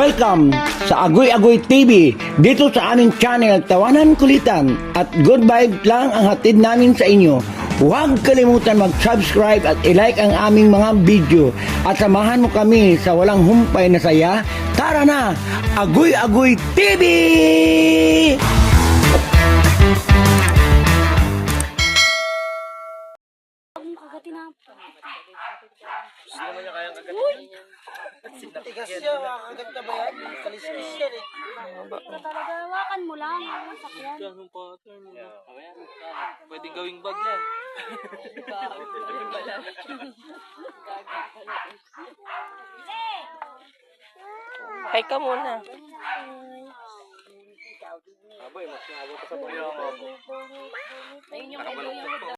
Welcome sa Agoy Agoy TV. Dito sa aming channel, Tawanan Kulitan at good vibes lang ang hatid namin sa inyo. Huwag kalimutan mag-subscribe at i-like ang aming mga video at samahan mo kami sa walang humpay na saya. Tara na! Agoy Agoy TV! Tigas siya, makakagat na ba yan? Kaliskis yan eh. Talaga, hawakan mo lang. Sakyan. Ganun pattern. Pwedeng gawing bag yan. Hi ka muna. Aboy, mas nabot ka sa pangyaw. Ayun yung